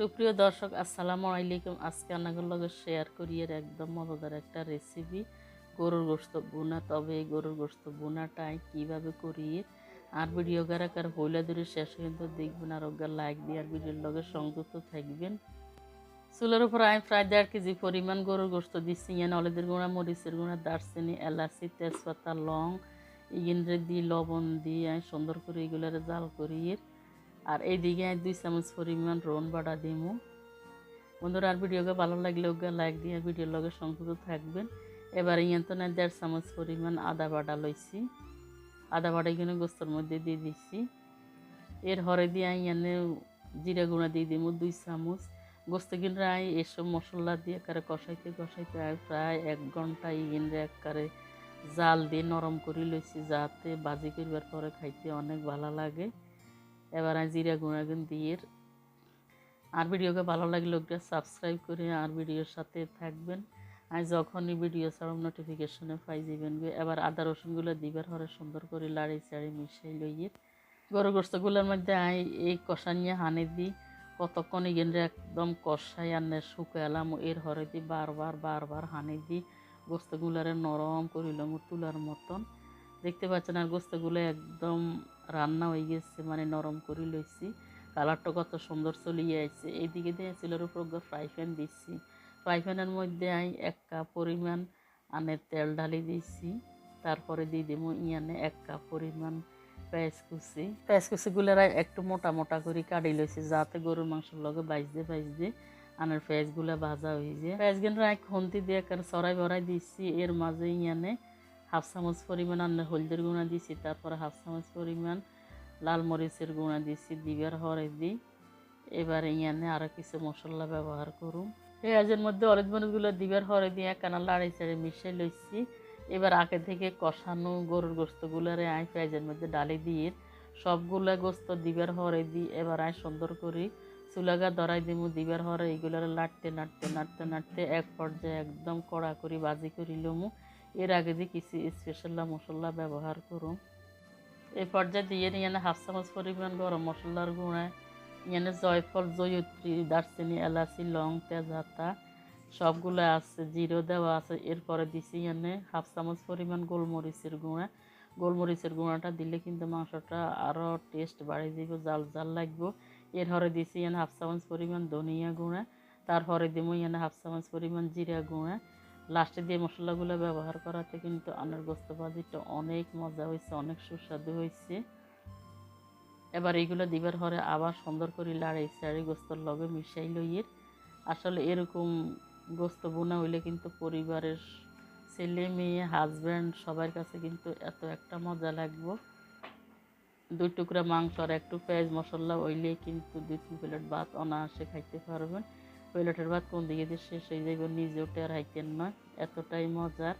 সুপ্রিয় দর্শক আসসালামু আলাইকুম। আজকে আপনাদের লগে শেয়ার করি এর একদম মজাদার একটা রেসিপি গরুর গোশত ভুনা। তবে এই গরুর গোশত ভুনাটাই কীভাবে করি আর ভিডিও কার হইলা ধরে শেষ পর্যন্ত দেখবেন আর ওগা লাইক দিয়ে আর ভিডিওর লগে সংযুক্ত থাকবেন। চুলের উপর আমি প্রায় 1.5 কেজি পরিমাণ গরুর গোশত দিচ্ছি। এখানে হলুদের গুঁড়া, মরিচের গুঁড়া, দারচিনি, এলাচি, তেজপাতা, লং এগুলো দিয়ে লবণ দিয়ে আমি সুন্দর করে এগুলোর জাল করি। আর এইদিকে 2 চামচ পরিমাণ রোন বাটা দিমু। বন্ধুরা আর ভিডিওকে ভালো লাগলে ওকে লাইক দিয়ে ভিডিওর লগে সংযুক্ত থাকবেন। এবার ইয়ান তো 1.5 চামচ পরিমাণ আদা বাটা লইছি। আদা বাটা এখানে গোস্তর মধ্যে দিয়ে দিচ্ছি। এর হরে দিয়ে ইয়ানে জিরা গুঁড়া দিয়ে দিমু 2 চামচ। গোস্ত কিনরে আই এসব মশলা দিয়ে একারে কষাইতে প্রায় 1 ঘন্টা ইগিনরে একারে জাল দিয়ে নরম করে লইছি, যাতে বাজি করবার পরে খাইতে অনেক ভালো লাগে। এবার আমি জিরা গুঁড়া দিয়ে আর ভিডিওকে ভালো লাগলে ওকে সাবস্ক্রাইব করে আর ভিডিওর সাথে থাকবেন। আমি যখনই ভিডিও ছাড়ব নোটিফিকেশনে পাই যাবেন। এবার আদা রসুনগুলো দিবার হরে সুন্দর করে লাড়ি চাড়ি মিশাই লইয়ে গরু গোস্তগুলোর মধ্যে আমি এই কষা নিয়ে হানি দিই। কতক্ষণ এগেনরে একদম কষাই আনে শুকালাম এর হরে দিই বারবার হানি দিই। গোস্তগুলারে নরম করিলাম তুলার মতন। দেখতে পাচ্ছেন আর গোস্তগুলো একদম রান্না হয়ে গেছে, মানে নরম করে লইছি। কালারটা কত সুন্দর চলিয়ে আসছে। এইদিকে দিয়ে চুলের উপর ফ্রাই প্যান দিচ্ছি। ফ্রাই প্যানের মধ্যে আমি 1 কাপ পরিমাণ আনের তেল ঢালি দিচ্ছি। তারপরে দিয়ে দেবো ইয়ানে 1 কাপ পরিমাণ পেঁয়াজ কুচিগুলো একটু মোটা মোটা করে কাটি লইছি, যাতে গরুর মাংসের লগে বাইজতে আনের পেঁয়াজগুলো ভাজা হয়ে যায়। পেঁয়াজগুলো এক খুন্তি দিয়ে এখানে সরাই বড়াই দিচ্ছি। এর মাঝে ইয়ানে 1/2 চামচ পরিমাণ আন্নের হলদের গুঁড়া দিছি। তারপরে 1/2 চামচ পরিমাণ লাল মরিচের গুঁড়া দিছি দিবার হরে দিই। এবারে ইয়ানে আরও কিছু মশলা ব্যবহার করুন। পেঁয়াজের মধ্যে হলুদ মরিচগুলো দিবার হরে দিয়ে একখানা লাড়ি চাড়ি মিশিয়ে লইছি। এবার আগে থেকে কষানো গরুর গোস্তগুলোরে আই পেঁয়াজের মধ্যে ডালি দিয়ে সবগুলা গোস্ত দিবার হরে দিই। এবার আই সুন্দর করে চুলাগা ধরাই দিমু দিবার হরে এইগুলারে নাড়তে এক পর্যায়ে একদম কড়া করে বাজি করি লমু। এর আগে দিয়ে কিছু স্পেশাল মশলা ব্যবহার করুন। এই পর্যায়ে দিয়ে এখানে 1/2 চামচ পরিমাণ গরম মশলার গুঁড়া, এখানে জয়ফল, জয়িত্রী, দারচিনি, এলাচি, লং, তেজপাতা সবগুলো আছে, জিরো দেওয়া আছে। এরপরে দিছি এখানে 1/2 চামচ পরিমাণ গোলমরিচের গুঁড়াটা দিলে কিন্তু মাংসটা আরও টেস্ট বাড়িয়ে দিব, জাল জাল লাগবে। এরপরে দিছি এখানে 1/2 চামচ পরিমাণ ধনিয়া গুঁড়া। তারপরে দিব এখানে 1/2 চামচ পরিমাণ জিরা গুঁড়া। লাস্টে দিয়ে মশলাগুলো ব্যবহার করাতে কিন্তু আনার গোস্ত ভাজিটা অনেক মজা হয়েছে, অনেক সুস্বাদু হয়েছে। এবার এইগুলো দিবার হরে আবার সুন্দর করে লাড়াই চাড়ি গোস্তর লগে মিশাই লইয়ের। আসলে এরকম গোস্ত বোনা হইলে কিন্তু পরিবারের ছেলে মেয়ে হাজব্যান্ড সবার কাছে কিন্তু এত একটা মজা লাগবে। 2 টুকরা মাংস আর একটু পেঁয়াজ মশলা হইলে কিন্তু 2-3 প্লেট ভাত অনায়াসে খাইতে পারবেন। প্লেটের ভাত কোন দিকে দিয়ে শেষ হয়ে যাবে নিজে উঠে আর হাইতেন নয়, এতটাই মজার।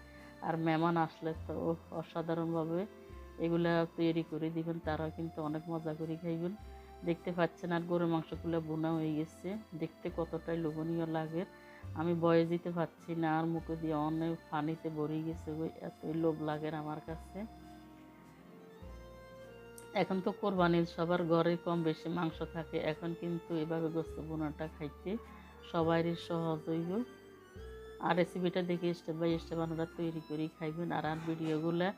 আর মেহমান আসলে তো অসাধারণভাবে এগুলা তৈরি করে দিবেন, তারাও কিন্তু অনেক মজা করে খাইবেন। দেখতে পাচ্ছেন আর গরুর মাংসগুলো বোনা হয়ে গেছে, দেখতে কতটাই লোভনীয় লাগে। আমি বয়ে দিতে পারছি না, আর মুখে দিয়ে অনেক পানিতে ভরে গেছে, এতই লোভ লাগে আমার কাছে। এখন তো কোরবানির সবার ঘরে কম বেশি মাংস থাকে, এখন কিন্তু এভাবে গোস্ত বোনাটা খাইতে সবারই সহজ হইব। আর রেসিপিটা দেখে স্টেপ বাই স্টেপ আপনারা তৈরি করে খাইবেন। আর ভিডিওগুলো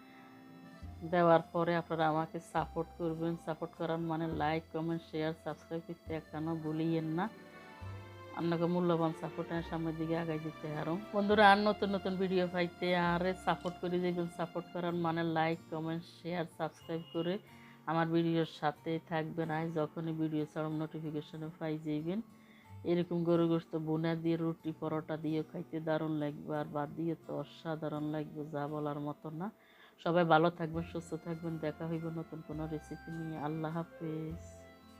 দেওয়ার পরে আপনারা আমাকে সাপোর্ট করবেন। সাপোর্ট করার মানে লাইক, কমেন্ট, শেয়ার, সাবস্ক্রাইব করতে একটাও ভুলিয়েন না। আপনাকে মূল্যবান সাপোর্টের সামনের দিকে আগাই দিতে আরো। বন্ধুরা আর নতুন ভিডিও পাইতে আর সাপোর্ট করে দেবেন। সাপোর্ট করার মানে লাইক, কমেন্ট, শেয়ার, সাবস্ক্রাইব করে আমার ভিডিওর সাথে থাকবেন। আর যখনই ভিডিও ছাড়ব নোটিফিকেশনে পাই যাইবেন। এরকম গরু গোস্ত বোনা দিয়ে রুটি পরোটা দিয়ে খাইতে দারুণ লাগবে, আর ভাত দিয়ে তো অসাধারণ লাগবে, যা বলার মতো না। সবাই ভালো থাকবেন, সুস্থ থাকবেন। দেখা হইব নতুন কোনো রেসিপি নিয়ে। আল্লাহ হাফেজ।